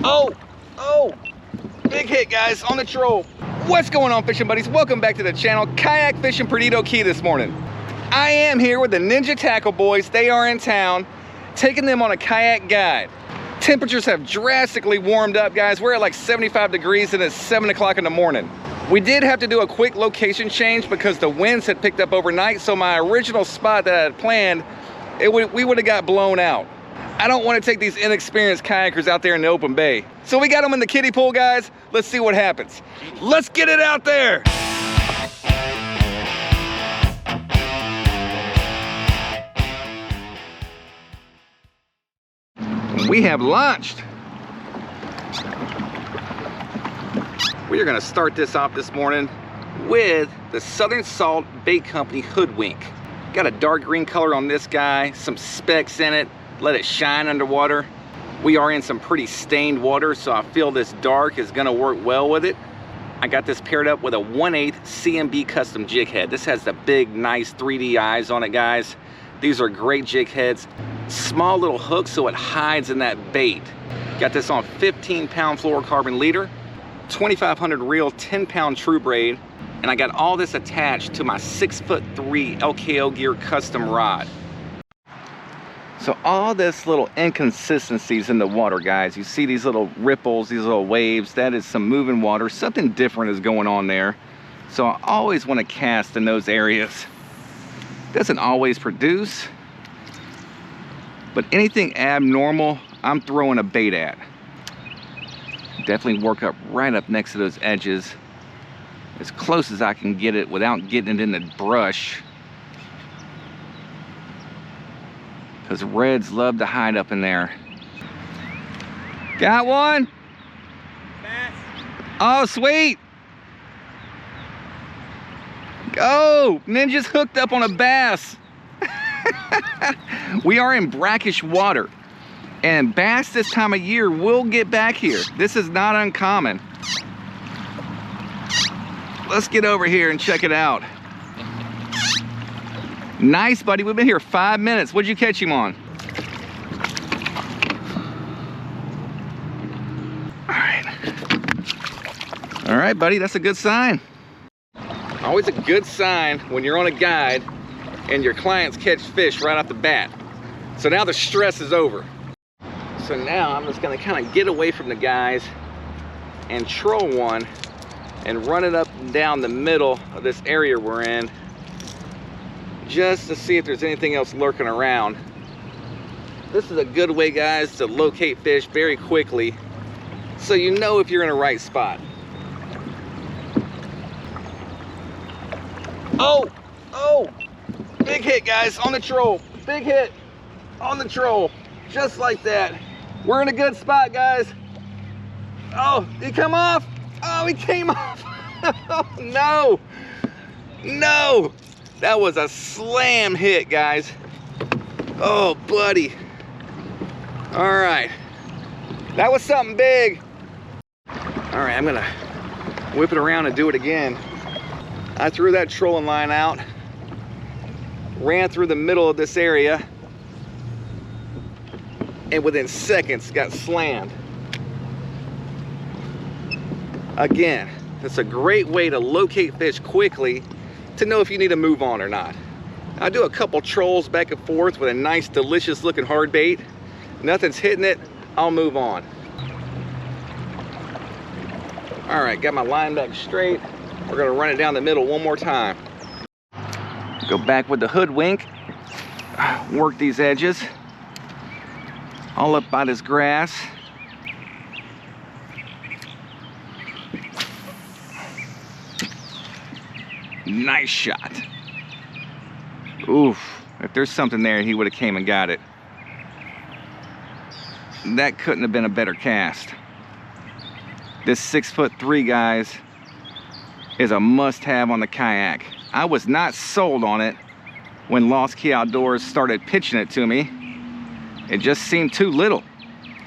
Oh, big hit, guys, on the troll. What's going on, fishing buddies? Welcome back to the channel. Kayak fishing Perdido Key this morning. I am here with the Ninja Tackle boys. They are in town, taking them on a kayak guide. Temperatures have drastically warmed up, guys. We're at like 75 degrees and it's 7 o'clock in the morning. We did have to do a quick location change because the winds had picked up overnight, so my original spot that I had planned, we would have got blown out. I don't want to take these inexperienced kayakers out there in the open bay. So we got them in the kiddie pool, guys. Let's see what happens. Let's get it out there. We have launched. We are gonna start this off this morning with the Southern Salt Bait Company Hoodwink. Got a dark green color on this guy, some specks in it, let it shine underwater. We are in some pretty stained water, so I feel this dark is gonna work well with it. I got this paired up with a 1/8 CMB custom jig head. This has the big, nice 3D eyes on it, guys. These are great jig heads. Small little hook so it hides in that bait. Got this on 15-pound fluorocarbon leader, 2500 reel, 10-pound true braid, and I got all this attached to my 6'3" LKO Gear custom rod. So all this little inconsistencies in the water, guys. You see these little ripples, these little waves. That is some moving water. Something different is going on there. So I always want to cast in those areas. Doesn't always produce, but anything abnormal, I'm throwing a bait at. Definitely work up right up next to those edges, as close as I can get it without getting it in the brush. Because reds love to hide up in there. Got one? Bass. Oh, sweet. Go! Ninja's hooked up on a bass. We are in brackish water, and bass this time of year will get back here. This is not uncommon. Let's get over here and check it out. Nice, buddy. We've been here 5 minutes. What'd you catch him on? All right, buddy. That's a good sign. Always a good sign when you're on a guide and your clients catch fish right off the bat. So now the stress is over. So now I'm just gonna kind of get away from the guys and troll one and run it up and down the middle of this area we're in, just to see if there's anything else lurking around. This is a good way, guys, to locate fish very quickly, so you know if you're in the right spot. Oh, big hit, guys, on the troll. Big hit on the troll, just like that. We're in a good spot, guys. Oh, did he come off? Oh, he came off. No, that was a slam hit, guys. Oh, buddy. All right, that was something big. All right, I'm gonna whip it around and do it again. I threw that trolling line out, ran through the middle of this area, and within seconds got slammed. Again, that's a great way to locate fish quickly to know if you need to move on or not. I do a couple trolls back and forth with a nice, delicious looking hard bait. Nothing's hitting it, I'll move on. All right, got my line back straight. We're gonna run it down the middle one more time. Go back with the hoodwink, work these edges, all up by this grass. Nice shot. Oof, if there's something there, he would have came and got it. That couldn't have been a better cast. This 6'3", guys, is a must-have on the kayak. I was not sold on it when Lost Key Outdoors started pitching it to me. It just seemed too little.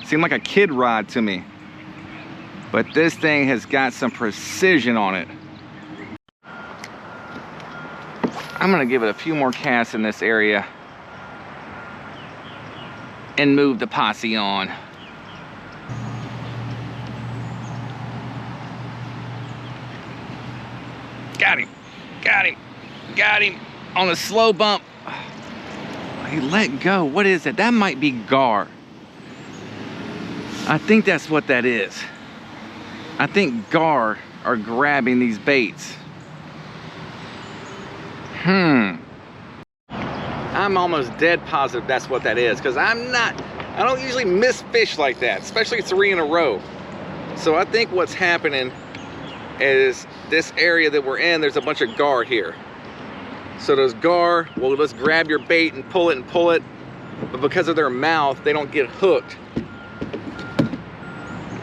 Seemed like a kid rod to me. But this thing has got some precision on it. I'm gonna give it a few more casts in this area and move the posse on. Got him on a slow bump. He let go. What is that? That might be gar. I think that's what that is. I think gar are grabbing these baits. I'm almost dead positive that's what that is, because I don't usually miss fish like that, especially 3 in a row. So I think what's happening is this area that we're in, there's a bunch of gar here. So those gar will just grab your bait and pull it, but because of their mouth, they don't get hooked.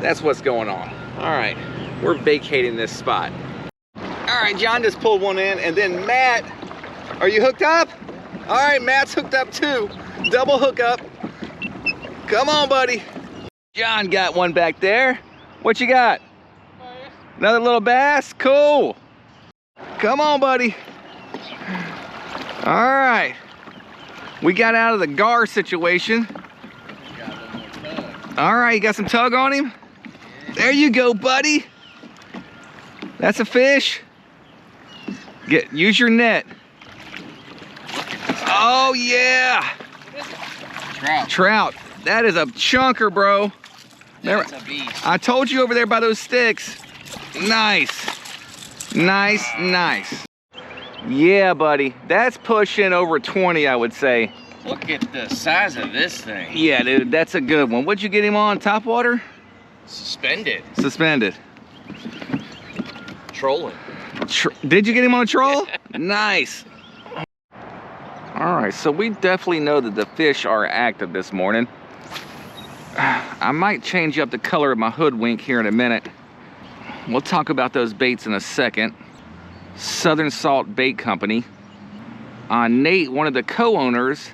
That's what's going on. All right, we're vacating this spot. All right, John just pulled one in, and then Matt, are you hooked up? All right, Matt's hooked up too. Double hookup. Come on, buddy. John got one back there. What you got? Another little bass? Cool. Come on, buddy. All right. We got out of the gar situation. All right, you got some tug on him? There you go, buddy. That's a fish. Use your net. Oh, yeah. Trout. Trout. That is a chunker, bro. That's a beast. I told you over there by those sticks. Nice. Nice, nice. Yeah, buddy. That's pushing over 20, I would say. Look at the size of this thing. Yeah, dude, that's a good one. What'd you get him on? Top water? Suspended. Suspended. Trolling. Did you get him on a troll? Nice. All right, so we definitely know that the fish are active this morning. I might change up the color of my hoodwink here in a minute. We'll talk about those baits in a second. Southern Salt Bait Company. Nate, one of the co-owners,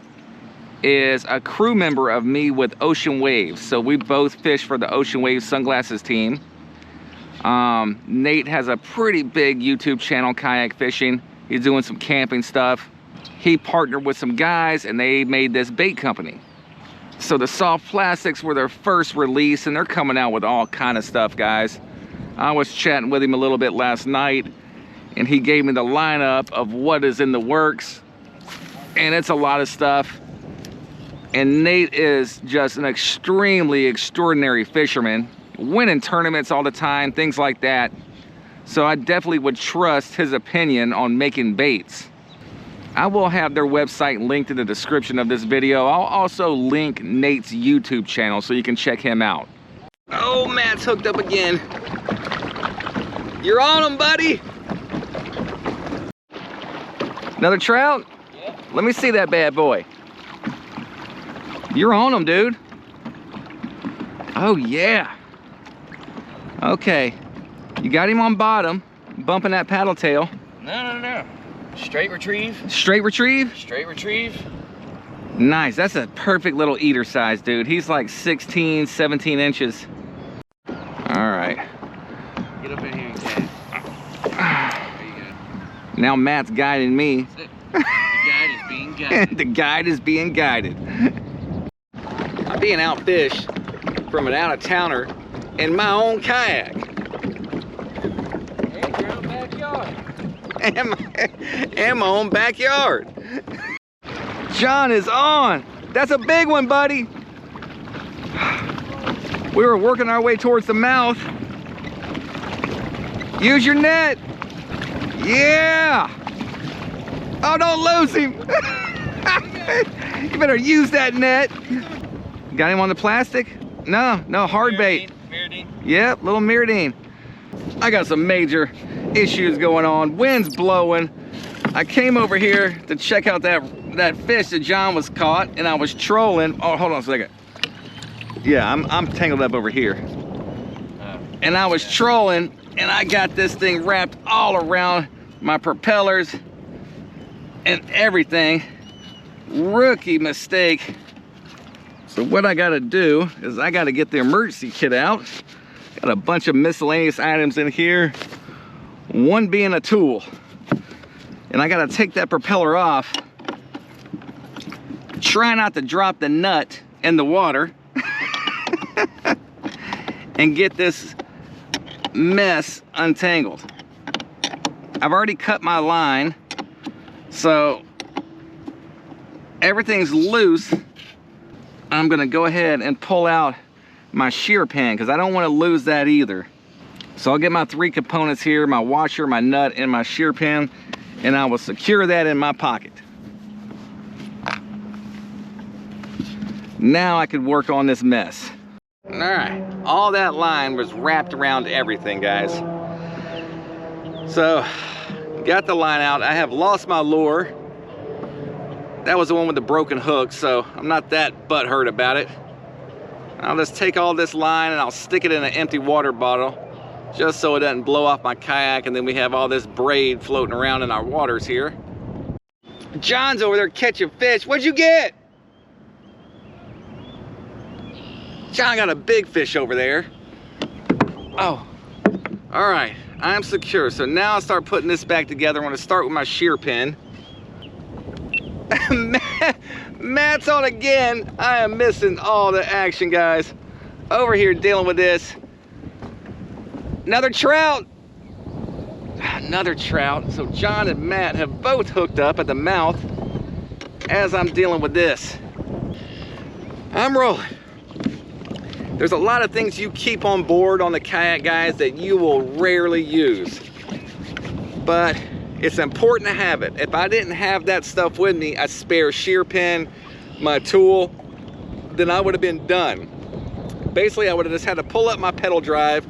is a crew member of me with Ocean Waves. So we both fish for the Ocean Waves Sunglasses team. Nate has a pretty big YouTube channel, Kayak Fishing. He's doing some camping stuff. He partnered with some guys and they made this bait company. So the soft plastics were their first release, and they're coming out with all kind of stuff, guys. I was chatting with him a little bit last night, and he gave me the lineup of what is in the works, and it's a lot of stuff. And Nate is just an extremely extraordinary fisherman, winning tournaments all the time, things like that. So I definitely would trust his opinion on making baits. I will have their website linked in the description of this video. I'll also link Nate's YouTube channel so you can check him out. Oh, Matt's hooked up again. You're on him, buddy. Another trout? Yeah. Let me see that bad boy. You're on him, dude. Oh, yeah. Okay. You got him on bottom, bumping that paddle tail. No. Straight retrieve. Straight retrieve? Straight retrieve. Nice. That's a perfect little eater size, dude. He's like 16, 17 inches. All right. Get up in here and cast. There you go. Now Matt's guiding me. The guide is being guided. The guide is being guided. I'm being outfished from an out-of-towner in my own kayak. Hey, your own backyard. And my own backyard. John is on. That's a big one, buddy. We were working our way towards the mouth. Use your net. Yeah. Oh, don't lose him. You better use that net. Got him on the plastic? No, hard bait. Miradine. Yep, little miradine. I got some major issues going on. Wind's blowing. I came over here to check out that fish that John was caught, and I was trolling. Oh, hold on a second. Yeah, I'm tangled up over here. And I was trolling, and I got this thing wrapped all around my propellers and everything. Rookie mistake. So what I gotta do is I gotta get the emergency kit out. Got a bunch of miscellaneous items in here, one being a tool. And I gotta take that propeller off. Try not to drop the nut in the water. And get this mess untangled. I've already cut my line. So everything's loose. I'm gonna go ahead and pull out my shear pin because I don't want to lose that either. So I'll get my 3 components here, my washer, my nut, and my shear pin, and I will secure that in my pocket. Now I could work on this mess. All right, all that line was wrapped around everything, guys. So, got the line out. I have lost my lure. That was the one with the broken hook, so I'm not that butthurt about it. I'll just take all this line and I'll stick it in an empty water bottle just so it doesn't blow off my kayak, and then we have all this braid floating around in our waters here. John's over there catching fish. What'd you get? John got a big fish over there. Oh, all right, I'm secure. So now I'll start putting this back together. I'm gonna start with my shear pin. Matt's on again. I am missing all the action, guys. Over here dealing with this. Another trout. Another trout. So John and Matt have both hooked up at the mouth as I'm dealing with this. I'm rolling. There's a lot of things you keep on board on the kayak, guys, that you will rarely use. But it's important to have it. If I didn't have that stuff with me, a spare shear pin, my tool, then I would have been done. Basically, I would have just had to pull up my pedal drive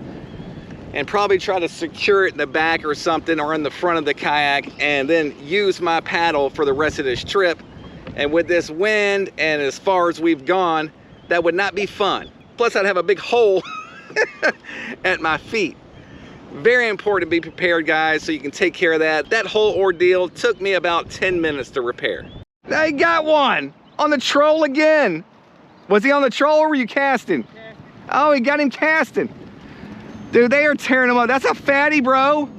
and probably try to secure it in the back or something, or in the front of the kayak, and then use my paddle for the rest of this trip. And with this wind and as far as we've gone, that would not be fun. Plus, I'd have a big hole at my feet. Very important to be prepared, guys, so you can take care of that. That whole ordeal took me about 10 minutes to repair. Now you got one on the troll again. Was he on the troll, or were you casting? Oh, he got him casting. Dude, they are tearing him up. That's a fatty, bro.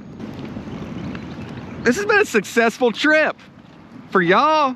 This has been a successful trip for y'all.